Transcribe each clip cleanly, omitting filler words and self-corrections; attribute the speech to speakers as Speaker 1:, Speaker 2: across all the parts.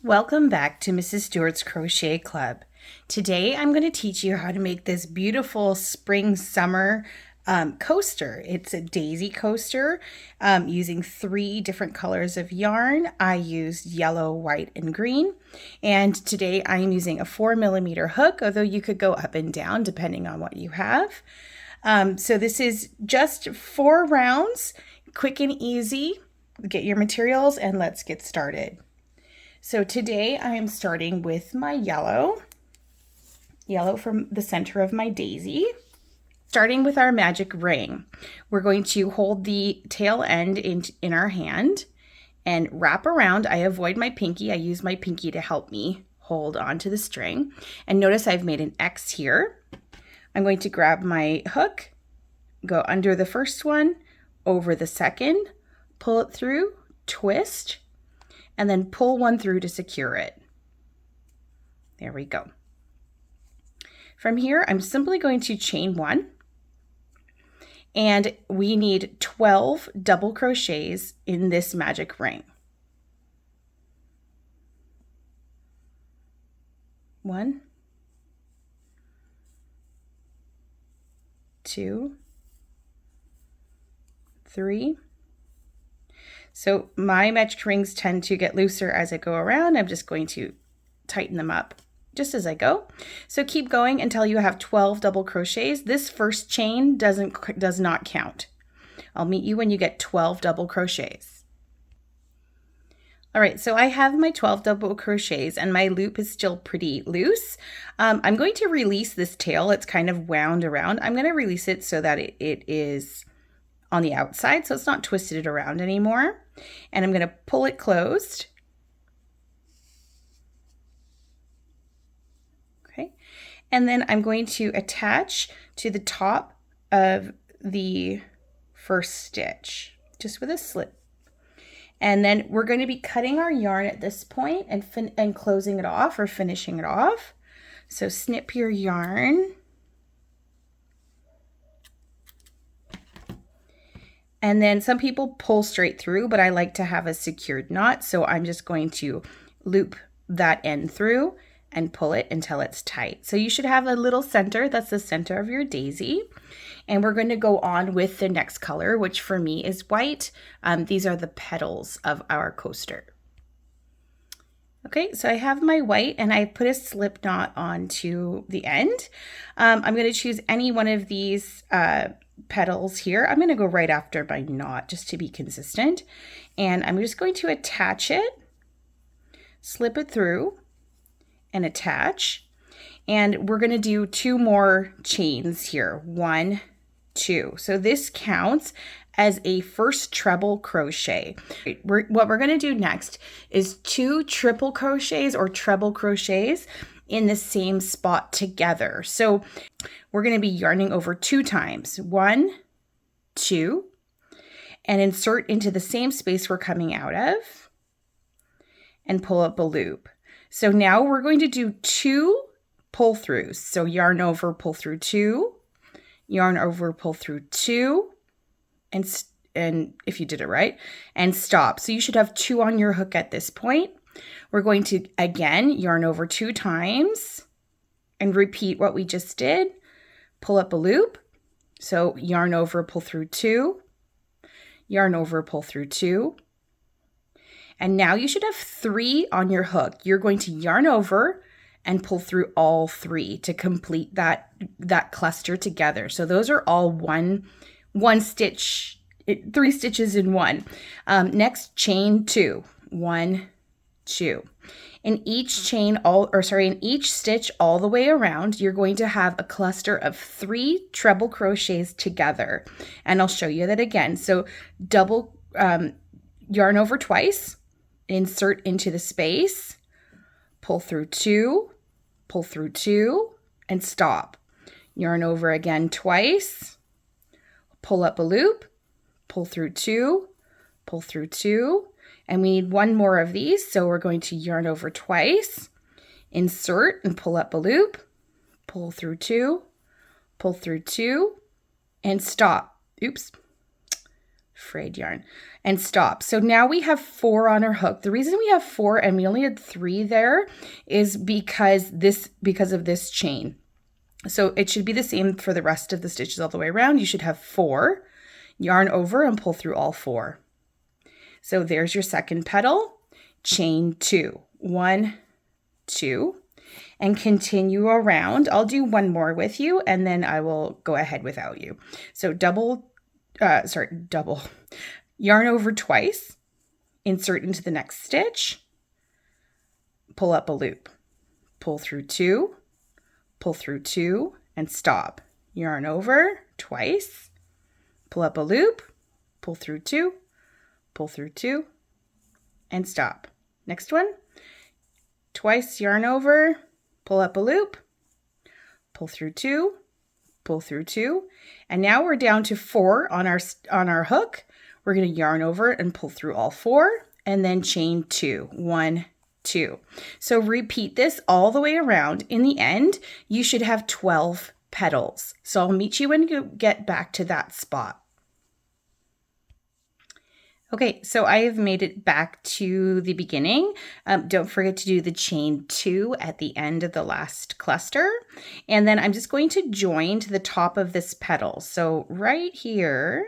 Speaker 1: Welcome back to Mrs. Stewart's Crochet Club. Today I'm going to teach you how to make this beautiful spring-summer coaster. It's a daisy coaster using 3 different colors of yarn. I used yellow, white, and green. And today I am using a 4mm hook, although you could go up and down depending on what you have. So this is just 4 rounds, quick and easy. Get your materials and let's get started. So today I am starting with my yellow from the center of my daisy. Starting with our magic ring, we're going to hold the tail end in our hand and wrap around. I avoid my pinky. I use my pinky to help me hold onto the string. And notice I've made an X here. I'm going to grab my hook, go under the first one, over the second, pull it through, twist, and then pull one through to secure it. There we go. From here, I'm simply going to chain 1, and we need 12 double crochets in this magic ring. 1, 2, 3. So my magic rings tend to get looser as I go around. I'm just going to tighten them up just as I go. So keep going until you have 12 double crochets. This first chain does not count. I'll meet you when you get 12 double crochets. All right, so I have my 12 double crochets and my loop is still pretty loose. I'm going to release this tail. It's kind of wound around. I'm going to release it so that it is on the outside, so it's not twisted around anymore. And I'm going to pull it closed. Okay. And then I'm going to attach to the top of the first stitch, just with a slip. And then we're going to be cutting our yarn at this point and closing it off or finishing it off. So snip your yarn. And then some people pull straight through, but I like to have a secured knot. So I'm just going to loop that end through and pull it until it's tight. So you should have a little center. That's the center of your daisy. And we're going to go on with the next color, which for me is white. These are the petals of our coaster. Okay, so I have my white and I put a slip knot onto the end. I'm going to choose any one of these petals here. I'm going to go right after my knot just to be consistent. And I'm just going to attach it, slip it through, and attach. And we're going to do 2 more chains here. 1, 2. So this counts as a first treble crochet. What we're going to do next is 2 triple crochets or treble crochets in the same spot together. So we're going to be yarning over 2 times. 1, 2, and insert into the same space we're coming out of and pull up a loop. So now we're going to do 2 pull throughs. So yarn over, pull through 2, yarn over, pull through 2, and if you did it right, and stop. So you should have 2 on your hook at this point. We're going to, again, yarn over 2 times and repeat what we just did. Pull up a loop. So yarn over, pull through 2, yarn over, pull through 2. And now you should have 3 on your hook. You're going to yarn over and pull through all 3 to complete that cluster together. So those are all one stitch, 3 stitches in one. Next, chain 2. 1, 2. In each stitch all the way around, you're going to have a cluster of 3 treble crochets together. And I'll show you that again. So double yarn over twice, insert into the space, pull through 2, and stop. Yarn over again twice, pull up a loop, pull through 2, and we need 1 more of these. So we're going to yarn over twice, insert and pull up a loop, pull through 2, and stop. Oops. frayed yarn, and stop. So now we have 4 on our hook. The reason we have 4 and we only had 3 there is because of this chain. So it should be the same for the rest of the stitches all the way around. You should have 4, yarn over and pull through all 4. So there's your second petal, chain 2, 1, 2, and continue around. I'll do one more with you and then I will go ahead without you. So double, yarn over twice, insert into the next stitch, pull up a loop, pull through 2, pull through 2, and stop. Yarn over twice, pull up a loop, pull through 2, pull through 2, and stop. Next one, twice yarn over, pull up a loop, pull through 2, pull through 2, and now we're down to 4 on our hook. We're going to yarn over and pull through all 4, and then chain 2, 1, 2. So repeat this all the way around. In the end, you should have 12 petals. So I'll meet you when you get back to that spot. Okay, so I have made it back to the beginning. Don't forget to do the chain 2 at the end of the last cluster. And then I'm just going to join to the top of this petal. So right here,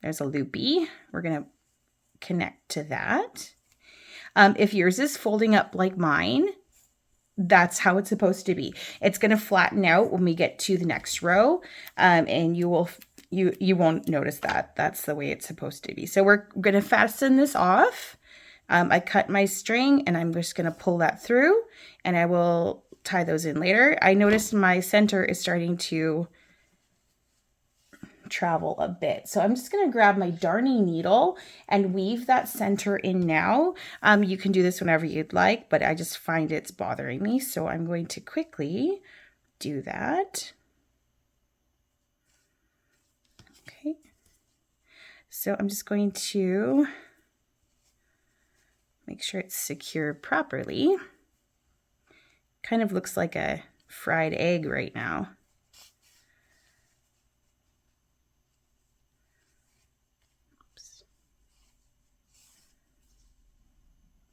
Speaker 1: there's a loopy. We're going to connect to that. If yours is folding up like mine, that's how it's supposed to be. It's going to flatten out when we get to the next row, and you won't notice that. That's the way it's supposed to be. So we're going to fasten this off. I cut my string and I'm just going to pull that through, and I will tie those in later. I noticed my center is starting to travel a bit. So I'm just going to grab my darning needle and weave that center in now. You can do this whenever you'd like, but I just find it's bothering me. So I'm going to quickly do that. Okay. So I'm just going to make sure it's secured properly. Kind of looks like a fried egg right now.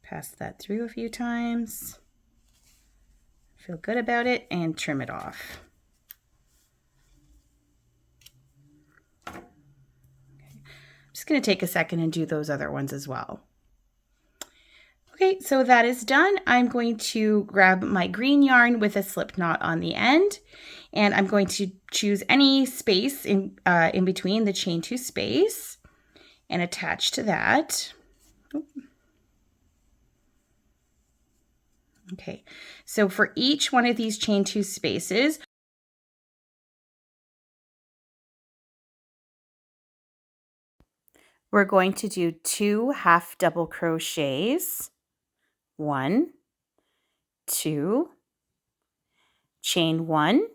Speaker 1: Pass that through a few times, feel good about it, and trim it off. Okay. I'm just going to take a second and do those other ones as well. Okay, so that is done. I'm going to grab my green yarn with a slip knot on the end, and I'm going to choose any space in between the chain 2 space and attach to that. Okay, so for each one of these chain 2 spaces, we're going to do 2 half double crochets, 1, 2, chain 1,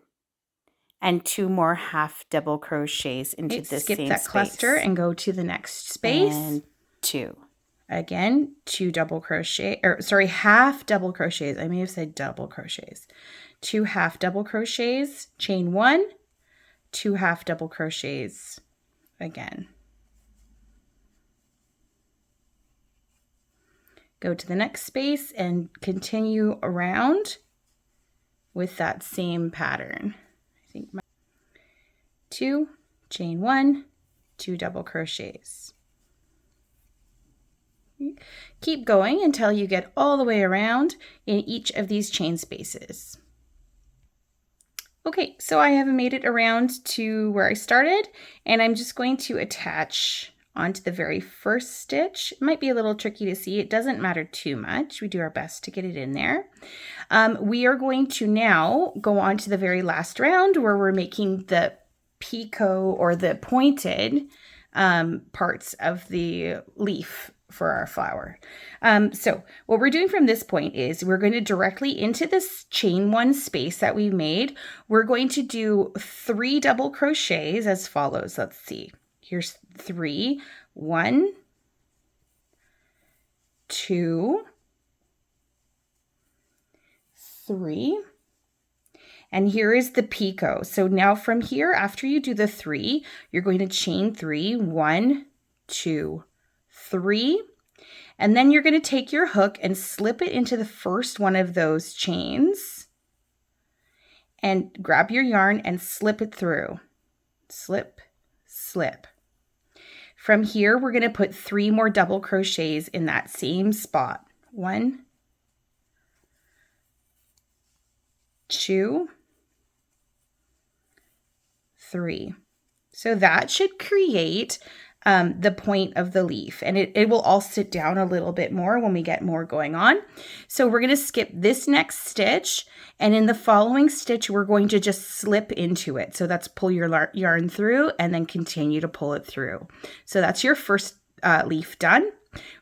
Speaker 1: and 2 more half double crochets into this same space. Skip that cluster and go to the next space. And 2. Again, 2 double crochet, or sorry, half double crochets. I may have said double crochets. 2 half double crochets, chain 1, 2 half double crochets again. Go to the next space and continue around with that same pattern. I think 2, chain 1, 2 double crochets. Keep going until you get all the way around in each of these chain spaces. Okay, so I have made it around to where I started, and I'm just going to attach onto the very first stitch. It might be a little tricky to see. It doesn't matter too much. We do our best to get it in there. We are going to now go on to the very last round where we're making the picot or the pointed parts of the leaf for our flower. So what we're doing from this point is we're going to directly into this chain 1 space that we made. We're going to do 3 double crochets as follows. Let's see. Here's 3, 1, 2, 3. And here is the picot. So now from here, after you do the 3, you're going to chain 3, 1, 2, 3. And then you're going to take your hook and slip it into the first one of those chains and grab your yarn and slip it through. Slip, slip. From here, we're going to put 3 more double crochets in that same spot. 1, 2, 3. So that should create the point of the leaf, and it will all sit down a little bit more when we get more going on. So we're going to skip this next stitch, and in the following stitch we're going to just slip into it. So that's pull your yarn through and then continue to pull it through. So that's your first leaf done.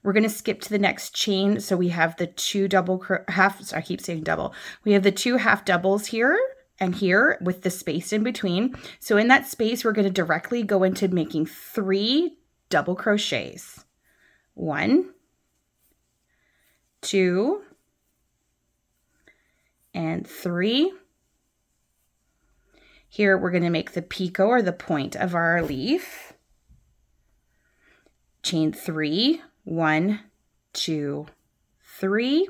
Speaker 1: We're going to skip to the next chain. So we have the 2 I keep saying double. We have the 2 half doubles here and here with the space in between. So in that space, we're going to directly go into making 3 double crochets. 1, 2, and 3. Here we're going to make the picot or the point of our leaf. Chain 3, 1, 2, 3.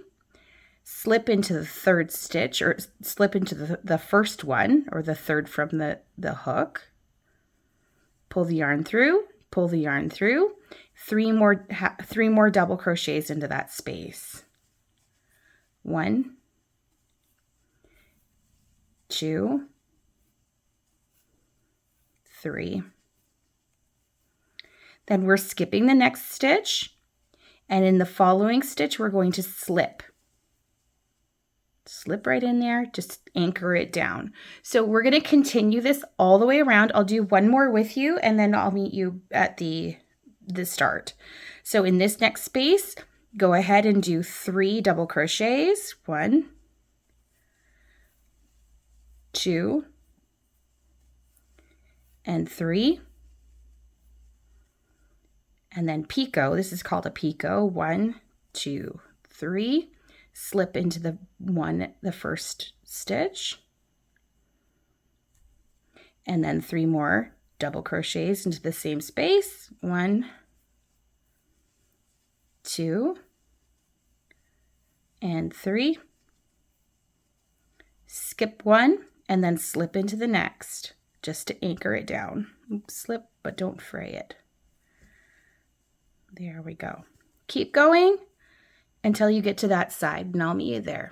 Speaker 1: Slip into the third stitch, or slip into the first one, or the third from the hook. Pull the yarn through, pull the yarn through. 3 more double crochets into that space. 1, 2, 3. Then we're skipping the next stitch, and in the following stitch we're going to slip. Slip right in there, just anchor it down. So we're going to continue this all the way around. I'll do one more with you, and then I'll meet you at the start. So in this next space, go ahead and do 3 double crochets. 1, 2, and 3. And then picot. This is called a picot. 1, 2, 3. Slip into the first stitch, and then 3 more double crochets into the same space. 1, 2, and 3. Skip 1 and then slip into the next just to anchor it down. Oops, slip, but don't fray it. There we go. Keep going until you get to that side, and I'll meet you there.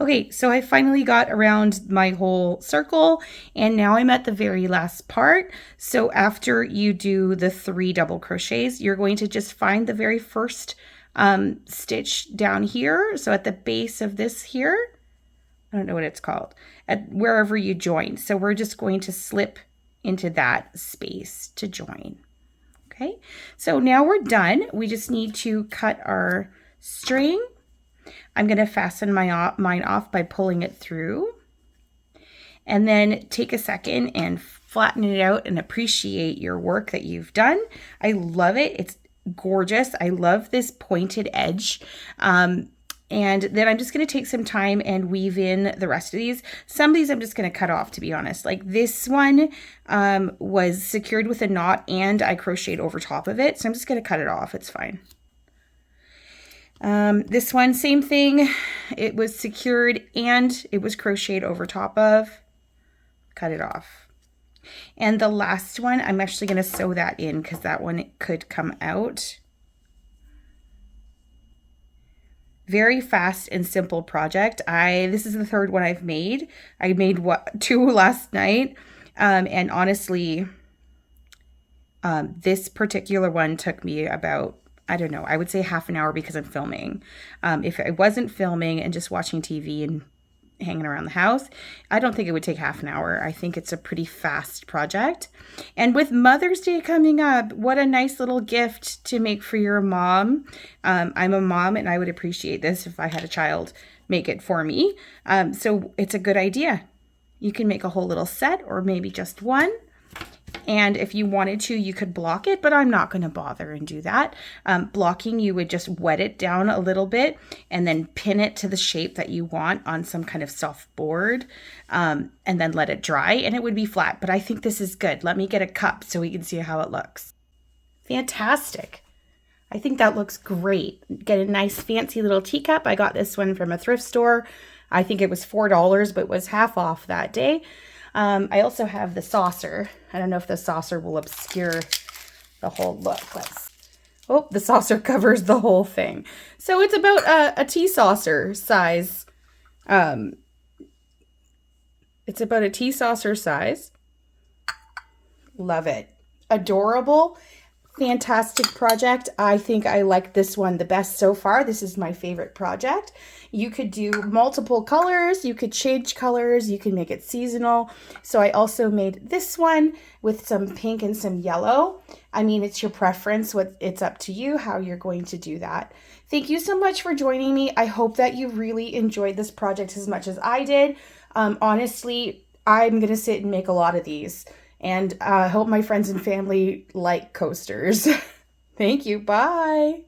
Speaker 1: Okay, so I finally got around my whole circle, and now I'm at the very last part. So after you do the 3 double crochets, you're going to just find the very first stitch down here. So at the base of this here, I don't know what it's called, at wherever you join. So we're just going to slip into that space to join. Okay, so now we're done. We just need to cut our string. I'm going to fasten mine off by pulling it through, and then take a second and flatten it out and appreciate your work that you've done. I love it. It's gorgeous. I love this pointed edge. And then I'm just going to take some time and weave in the rest of these. Some of these I'm just going to cut off, to be honest. Like this one was secured with a knot and I crocheted over top of it. So I'm just going to cut it off. It's fine. This one, same thing. It was secured and it was crocheted over top of. Cut it off. And the last one, I'm actually going to sew that in because that one could come out. Very fast and simple project. This is the 3rd one I've made. I made 2 last night. And honestly, this particular one took me about, I don't know, I would say half an hour because I'm filming. If I wasn't filming and just watching TV and hanging around the house, I don't think it would take half an hour. I think it's a pretty fast project. And with Mother's Day coming up, what a nice little gift to make for your mom. I'm a mom and I would appreciate this if I had a child make it for me. So it's a good idea. You can make a whole little set or maybe just one. And if you wanted to, you could block it, but I'm not going to bother and do that. Blocking, you would just wet it down a little bit and then pin it to the shape that you want on some kind of soft board, and then let it dry and it would be flat. But I think this is good. Let me get a cup so we can see how it looks. Fantastic. I think that looks great. Get a nice fancy little teacup. I got this one from a thrift store. I think it was $4, but it was half off that day. I also have the saucer. I don't know if the saucer will obscure the whole look. Oh, the saucer covers the whole thing. So it's about a tea saucer size. It's about a tea saucer size. Love it. Adorable. Fantastic project. I think I like this one the best so far. This is my favorite project. You could do multiple colors. You could change colors. You can make it seasonal. So I also made this one with some pink and some yellow. I mean, it's your preference. It's up to you how you're going to do that. Thank you so much for joining me. I hope that you really enjoyed this project as much as I did. Honestly, I'm going to sit and make a lot of these. And I hope my friends and family like coasters. Thank you. Bye.